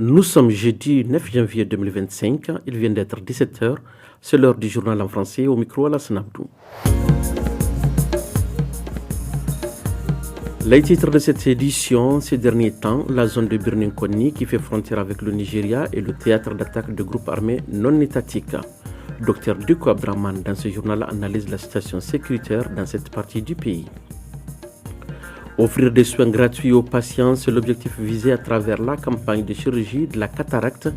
Nous sommes jeudi 9 janvier 2025, il vient d'être 17h, c'est l'heure du journal en français, au micro Alassane Abdou. Les titres de cette édition, ces derniers temps, la zone de Birnin-Konni qui fait frontière avec le Nigeria est le théâtre d'attaque de groupes armés non étatiques. Dr Duko Abdraman, dans ce journal, analyse la situation sécuritaire dans cette partie du pays. Offrir des soins gratuits aux patients, c'est l'objectif visé à travers la campagne de chirurgie de la cataracte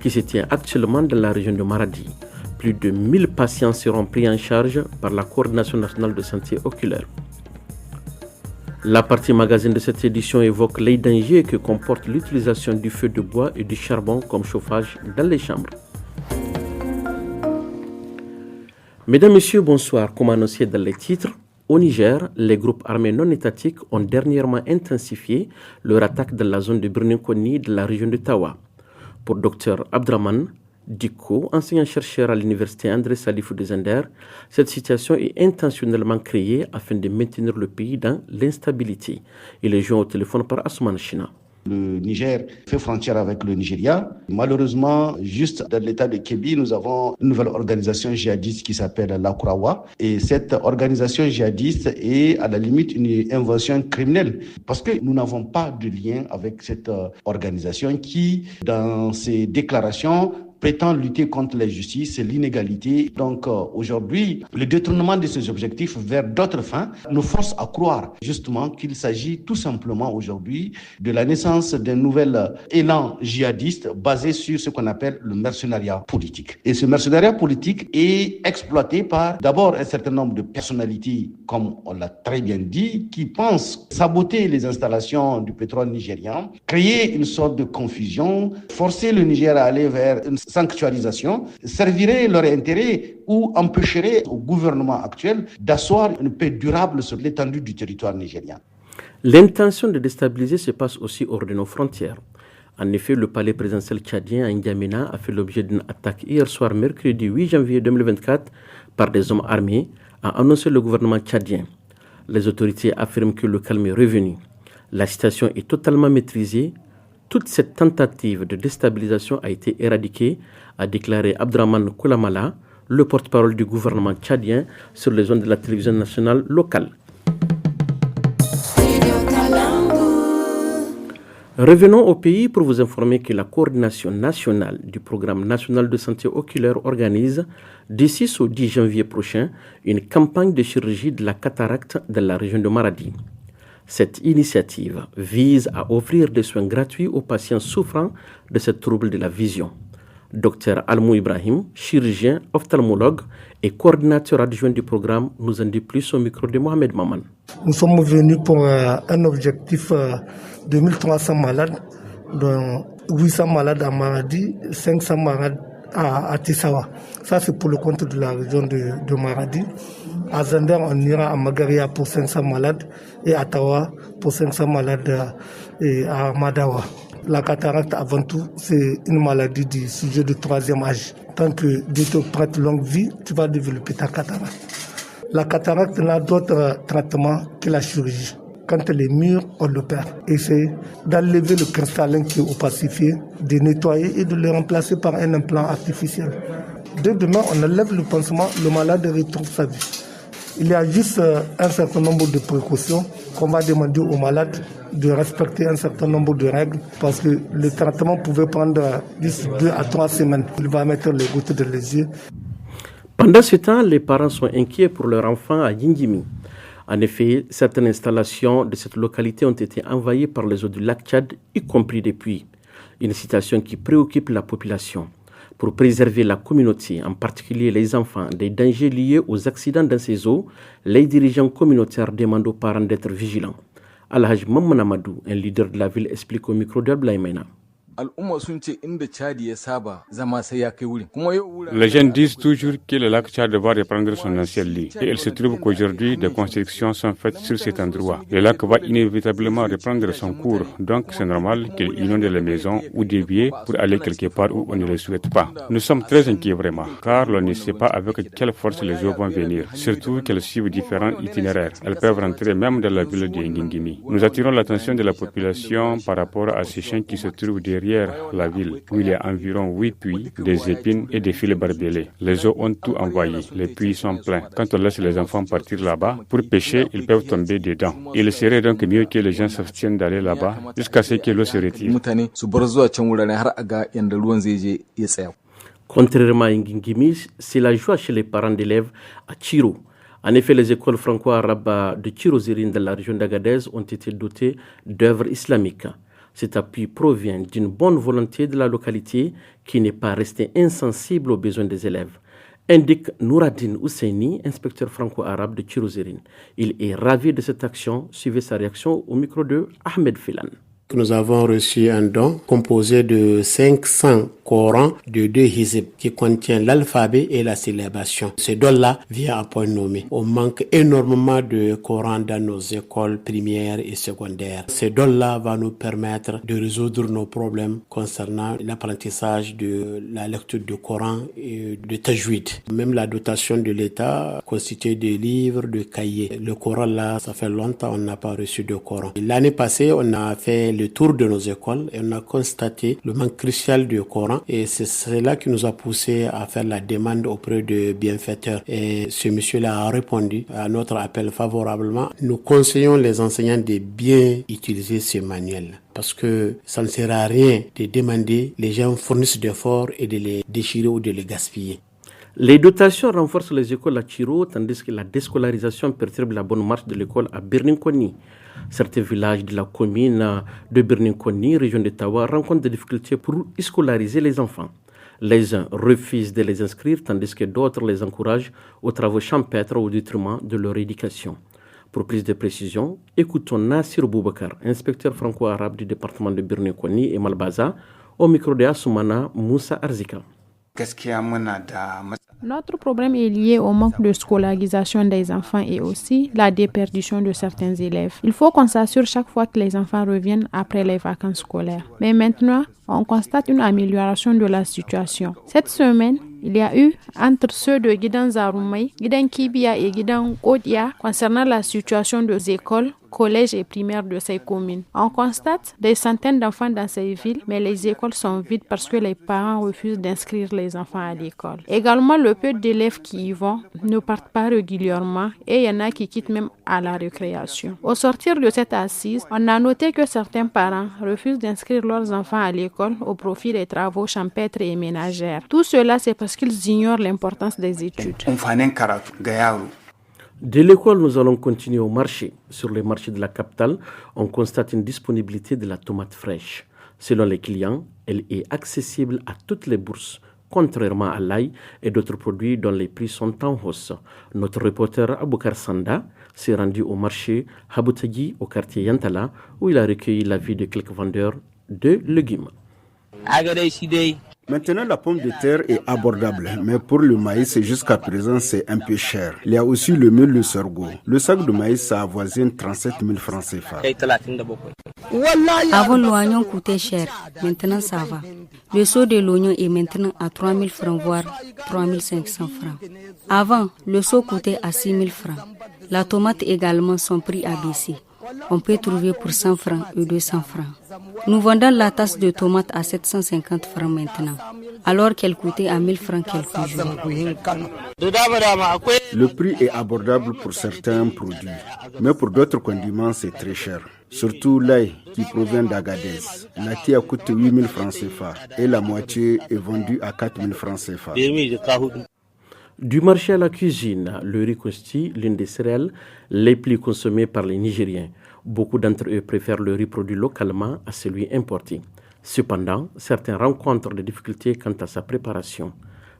qui se tient actuellement dans la région de Maradi. Plus de 1000 patients seront pris en charge par la Coordination nationale de santé oculaire. La partie magazine de cette édition évoque les dangers que comporte l'utilisation du feu de bois et du charbon comme chauffage dans les chambres. Mesdames, Messieurs, bonsoir. Comme annoncé dans les titres, au Niger, les groupes armés non étatiques ont dernièrement intensifié leur attaque dans la zone de Birnin-Konni de la région de Tawa. Pour Dr Abdraman Diko, enseignant-chercheur à l'université André Salifou de Zender, cette situation est intentionnellement créée afin de maintenir le pays dans l'instabilité. Il est joint au téléphone par Assoumane China. Le Niger fait frontière avec le Nigeria. Malheureusement, juste dans l'état de Kébi, nous avons une nouvelle organisation djihadiste qui s'appelle la Kourawa. Et cette organisation djihadiste est à la limite une invention criminelle parce que nous n'avons pas de lien avec cette organisation qui, dans ses déclarations, prétend lutter contre l'injustice et l'inégalité. Donc aujourd'hui, le détournement de ces objectifs vers d'autres fins nous force à croire justement qu'il s'agit tout simplement aujourd'hui de la naissance d'un nouvel élan djihadiste basé sur ce qu'on appelle le mercenariat politique. Et ce mercenariat politique est exploité par d'abord un certain nombre de personnalités, comme on l'a très bien dit, qui pensent saboter les installations du pétrole nigérian, créer une sorte de confusion, forcer le Niger à aller vers une sanctuarisation, servirait leur intérêt ou empêcherait au gouvernement actuel d'asseoir une paix durable sur l'étendue du territoire nigérien. L'intention de déstabiliser se passe aussi hors de nos frontières. En effet, le palais présidentiel tchadien à N'Djamena a fait l'objet d'une attaque hier soir, mercredi 8 janvier 2024, par des hommes armés, a annoncé le gouvernement tchadien. Les autorités affirment que le calme est revenu. La situation est totalement maîtrisée. Toute cette tentative de déstabilisation a été éradiquée, a déclaré Abdraman Koulamala, le porte-parole du gouvernement tchadien, sur les ondes de la télévision nationale locale. Revenons au pays pour vous informer que la coordination nationale du programme national de santé oculaire organise, du 6 au 10 janvier prochain, une campagne de chirurgie de la cataracte dans la région de Maradi. Cette initiative vise à offrir des soins gratuits aux patients souffrant de ce trouble de la vision. Dr Almou Ibrahim, chirurgien, ophtalmologue et coordinateur adjoint du programme, nous en dit plus au micro de Mohamed Maman. Nous sommes venus pour un objectif de 1300 malades, dont 800 malades à Maradi, 500 malades à Tissawa. Ça, c'est pour le compte de la région de Maradi. À Zender, on ira à Magaria pour 500 malades et à Tawa pour 500 malades et à Madawa. La cataracte, avant tout, c'est une maladie du sujet de troisième âge. Tant que Dieu te prête longue vie, tu vas développer ta cataracte. La cataracte n'a d'autre traitement que la chirurgie. Quand elle est mûre, on l'opère. Et c'est d'enlever le cristallin qui est opacifié, de nettoyer et de le remplacer par un implant artificiel. Dès demain, on enlève le pansement, le malade retrouve sa vie. Il y a juste un certain nombre de précautions qu'on va demander aux malades de respecter un certain nombre de règles parce que le traitement pouvait prendre juste 2 à 3 semaines. Il va mettre les gouttes dans les yeux. Pendant ce temps, les parents sont inquiets pour leur enfant à Yingimi. En effet, certaines installations de cette localité ont été envahies par les eaux du lac Tchad, y compris des puits. Une situation qui préoccupe la population. Pour préserver la communauté, en particulier les enfants, des dangers liés aux accidents dans ces eaux, les dirigeants communautaires demandent aux parents d'être vigilants. Alhaj Mamman Amadou, un leader de la ville, explique au micro de Ablaïmena. Les gens disent toujours que le lac Tchad va reprendre son ancien lit. Et il se trouve qu'aujourd'hui, des constructions sont faites sur cet endroit. Le lac va inévitablement reprendre son cours. Donc, c'est normal qu'il inonde les maisons ou dévier pour aller quelque part où on ne le souhaite pas. Nous sommes très inquiets vraiment, car l'on ne sait pas avec quelle force les eaux vont venir. Surtout qu'elles suivent différents itinéraires. Elles peuvent rentrer même dans la ville de Ngingimi. Nous attirons l'attention de la population par rapport à ces champs qui se trouvent derrière derrière la ville, où il y a environ 8 puits, des épines et des filets barbelés. Les eaux ont tout envahi, les puits sont pleins. Quand on laisse les enfants partir là-bas, pour pêcher, ils peuvent tomber dedans. Il serait donc mieux que les gens s'abstiennent d'aller là-bas jusqu'à ce que l'eau se retire. Contrairement à Ngingimi, c'est la joie chez les parents d'élèves à Tchiro. En effet, les écoles franco-arabes de Tchirozérine dans la région d'Agadez ont été dotées d'œuvres islamiques. Cet appui provient d'une bonne volonté de la localité qui n'est pas restée insensible aux besoins des élèves, indique Nouradine Ousseini, inspecteur franco-arabe de Tchirozérine. Il est ravi de cette action. Suivez sa réaction au micro de Ahmed Filan. Nous avons reçu un don composé de 500 Corans de 2 hizb qui contient l'alphabet et la syllabation. Ce don-là vient à point nommé. On manque énormément de Corans dans nos écoles primaires et secondaires. Ce don-là va nous permettre de résoudre nos problèmes concernant l'apprentissage de la lecture du Coran et de tajwid. Même la dotation de l'État constituée de livres, de cahiers. Le Coran-là, ça fait longtemps qu'on n'a pas reçu de Coran. L'année passée, on a fait le tour de nos écoles et on a constaté le manque crucial du Coran et c'est cela qui nous a poussé à faire la demande auprès de bienfaiteurs et ce monsieur-là a répondu à notre appel favorablement. Nous conseillons les enseignants de bien utiliser ce manuel parce que ça ne sert à rien de demander, les gens fournissent d'efforts et de les déchirer ou de les gaspiller. Les dotations renforcent les écoles à Tchiro, tandis que la déscolarisation perturbe la bonne marche de l'école à Birninkoni. Certains villages de la commune de Birninkoni, région de Tawa, rencontrent des difficultés pour scolariser les enfants. Les uns refusent de les inscrire, tandis que d'autres les encouragent aux travaux champêtres au détriment de leur éducation. Pour plus de précisions, écoutons Nassir Boubacar, inspecteur franco-arabe du département de Birninkoni et Malbaza, au micro de Assoumana Moussa Arzika. Notre problème est lié au manque de scolarisation des enfants et aussi la déperdition de certains élèves. Il faut qu'on s'assure chaque fois que les enfants reviennent après les vacances scolaires. Mais maintenant, on constate une amélioration de la situation. Cette semaine, il y a eu entre ceux de Gidan Zaroumai, Gidan Kibia et Gidan Kodia concernant la situation des écoles, collèges et primaires de ces communes. On constate des centaines d'enfants dans ces villes, mais les écoles sont vides parce que les parents refusent d'inscrire les enfants à l'école. Également, le peu d'élèves qui y vont ne partent pas régulièrement et il y en a qui quittent même à la récréation. Au sortir de cette assise, on a noté que certains parents refusent d'inscrire leurs enfants à l'école au profit des travaux champêtres et ménagères. Tout cela, c'est parce qu'ils ignorent l'importance des études. De l'école, nous allons continuer au marché. Sur les marchés de la capitale, on constate une disponibilité de la tomate fraîche. Selon les clients, elle est accessible à toutes les bourses, contrairement à l'ail et d'autres produits dont les prix sont en hausse. Notre reporter Aboukar Sanda s'est rendu au marché Haboutagui, au quartier Yantala, où il a recueilli l'avis de quelques vendeurs de légumes. Maintenant, la pomme de terre est abordable, mais pour le maïs, jusqu'à présent, c'est un peu cher. Il y a aussi le mil, le sorgho. Le sac de maïs avoisine 37 000 francs CFA. Avant, l'oignon coûtait cher. Maintenant, ça va. Le seau de l'oignon est maintenant à 3 000 francs, voire 3 500 francs. Avant, le seau coûtait à 6 000 francs. La tomate également, son prix a baissé. On peut trouver pour 100 francs et 200 francs. Nous vendons la tasse de tomates à 750 francs maintenant, alors qu'elle coûtait à 1000 francs quelques jours. Le prix est abordable pour certains produits, mais pour d'autres condiments, c'est très cher. Surtout l'ail qui provient d'Agadez. La tia coûte 8 000 francs CFA et la moitié est vendue à 4 000 francs CFA. Du marché à la cuisine, le riz constitue l'une des céréales les plus consommées par les Nigériens. Beaucoup d'entre eux préfèrent le riz produit localement à celui importé. Cependant, certains rencontrent des difficultés quant à sa préparation.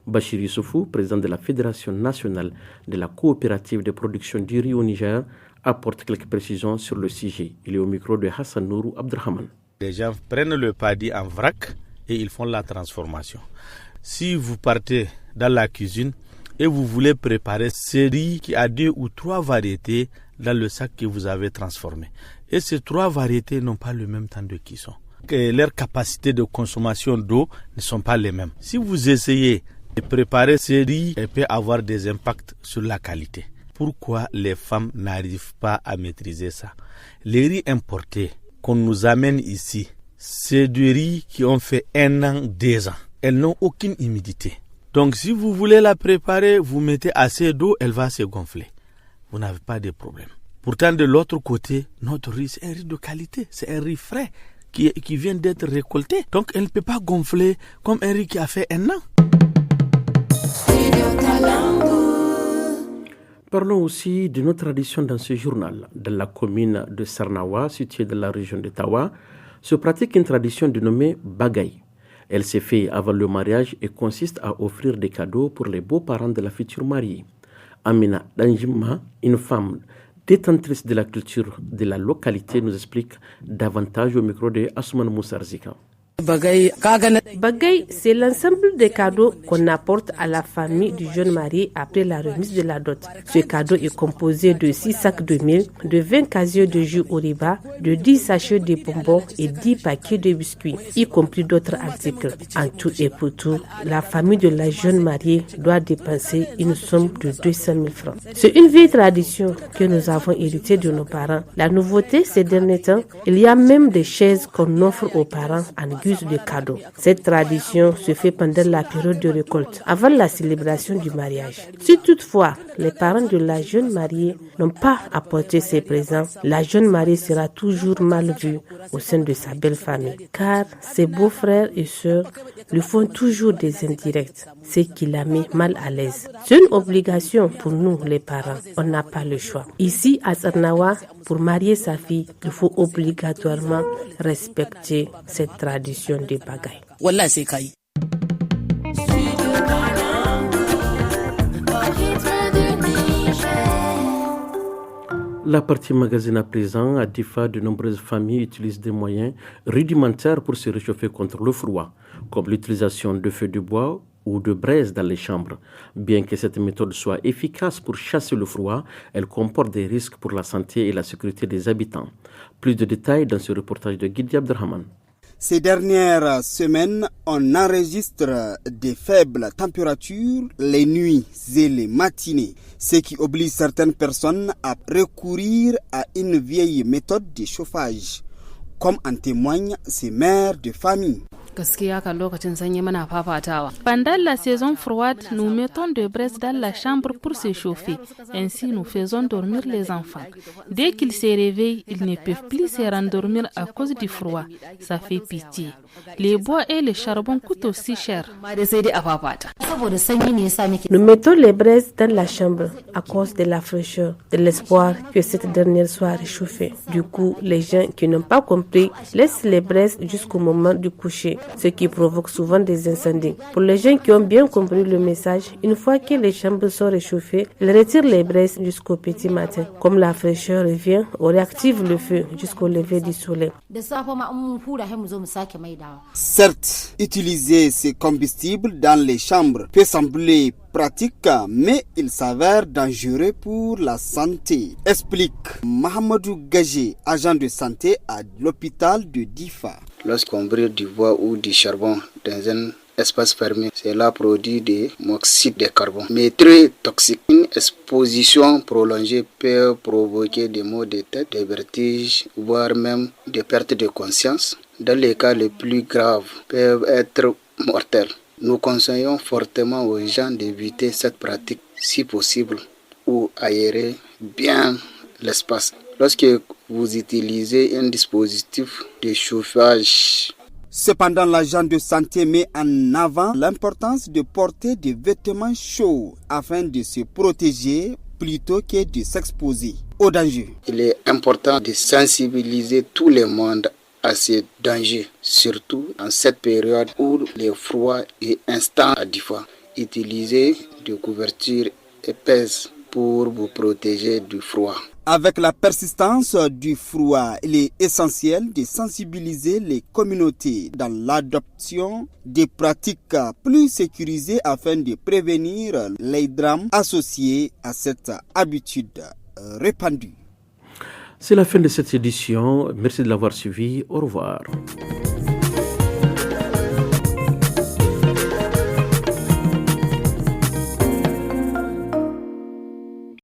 Bachir Youssoufou, président de la Fédération nationale de la coopérative de production du riz au Niger, apporte quelques précisions sur le sujet. Il est au micro de Hassan Nourou Abdrahman. Les gens prennent le paddy en vrac et ils font la transformation. Si vous partez dans la cuisine et vous voulez préparer ce riz qui a 2 ou 3 variétés dans le sac que vous avez transformé. Et ces 3 variétés n'ont pas le même temps de cuisson. Leurs capacités de consommation d'eau ne sont pas les mêmes. Si vous essayez de préparer ce riz, elle peut avoir des impacts sur la qualité. Pourquoi les femmes n'arrivent pas à maîtriser ça? Les riz importés qu'on nous amène ici, c'est du riz qui ont fait 1 an, 2 ans. Elles n'ont aucune humidité. Donc si vous voulez la préparer, vous mettez assez d'eau, elle va se gonfler. Vous n'avez pas de problème. Pourtant, de l'autre côté, notre riz, c'est un riz de qualité. C'est un riz frais qui vient d'être récolté. Donc, elle ne peut pas gonfler comme un riz qui a fait 1 an. Parlons aussi de nos traditions dans ce journal. Dans la commune de Sarnawa, située dans la région de Tawa, se pratique une tradition dénommée Bagay. Elle s'est faite avant le mariage et consiste à offrir des cadeaux pour les beaux-parents de la future mariée. Amina Danjima, une femme détentrice de la culture de la localité, nous explique davantage au micro de Asuman Moussarzika. Bagay, c'est l'ensemble des cadeaux qu'on apporte à la famille du jeune marié après la remise de la dot. Ce cadeau est composé de 6 sacs de miel, de 20 casiers de jus Oriba, de 10 sachets de bonbons et 10 paquets de biscuits, y compris d'autres articles. En tout et pour tout, la famille de la jeune mariée doit dépenser une somme de 200 000 francs. C'est une vieille tradition que nous avons héritée de nos parents. La nouveauté ces derniers temps, il y a même des chaises qu'on offre aux parents en de cadeaux. Cette tradition se fait pendant la période de récolte, avant la célébration du mariage. Si toutefois les parents de la jeune mariée n'ont pas apporté ces présents, la jeune mariée sera toujours mal vue au sein de sa belle famille, car ses beaux-frères et sœurs lui font toujours des indirects, ce qui la met mal à l'aise. C'est une obligation pour nous les parents, on n'a pas le choix. Ici à Sarnawa, pour marier sa fille, il faut obligatoirement respecter cette tradition des bagailles. Wallah c'est kai. La partie magazine à présent, à Difa, de nombreuses familles utilisent des moyens rudimentaires pour se réchauffer contre le froid, comme l'utilisation de feux de bois ou de braise dans les chambres. Bien que cette méthode soit efficace pour chasser le froid, elle comporte des risques pour la santé et la sécurité des habitants. Plus de détails dans ce reportage de Guidi Abderrahman. Ces dernières semaines, on enregistre des faibles températures les nuits et les matinées, ce qui oblige certaines personnes à recourir à une vieille méthode de chauffage, comme en témoignent ces mères de famille. Pendant la saison froide, nous mettons des braises dans la chambre pour se chauffer. Ainsi, nous faisons dormir les enfants. Dès qu'ils se réveillent, ils ne peuvent plus se rendormir à cause du froid. Ça fait pitié. Les bois et le charbon coûtent aussi cher. Nous mettons les braises dans la chambre à cause de la fraîcheur, de l'espoir que cette dernière soit réchauffée. Du coup, les gens qui n'ont pas compris laissent les braises jusqu'au moment du coucher, ce qui provoque souvent des incendies. Pour les gens qui ont bien compris le message, une fois que les chambres sont réchauffées, ils retirent les braises jusqu'au petit matin. Comme la fraîcheur revient, on réactive le feu jusqu'au lever du soleil. Certes, utiliser ces combustibles dans les chambres peut sembler pratique, mais il s'avère dangereux pour la santé, explique Mahamadou Gagé, agent de santé à l'hôpital de Difa. Lorsqu'on brûle du bois ou du charbon dans un espace fermé, cela produit des monoxyde de carbone, mais très toxique. Une exposition prolongée peut provoquer des maux de tête, des vertiges, voire même des pertes de conscience. Dans les cas les plus graves, peuvent être mortels. Nous conseillons fortement aux gens d'éviter cette pratique si possible ou aérer bien l'espace. Lorsque vous utilisez un dispositif de chauffage. Cependant, l'agent de santé met en avant l'importance de porter des vêtements chauds afin de se protéger plutôt que de s'exposer au danger. Il est important de sensibiliser tout le monde à ces dangers, surtout en cette période où le froid est instant à Difa. Utilisez des couvertures épaisses pour vous protéger du froid. Avec la persistance du froid, il est essentiel de sensibiliser les communautés dans l'adoption des pratiques plus sécurisées afin de prévenir les drames associés à cette habitude répandue. C'est la fin de cette édition. Merci de l'avoir suivi. Au revoir.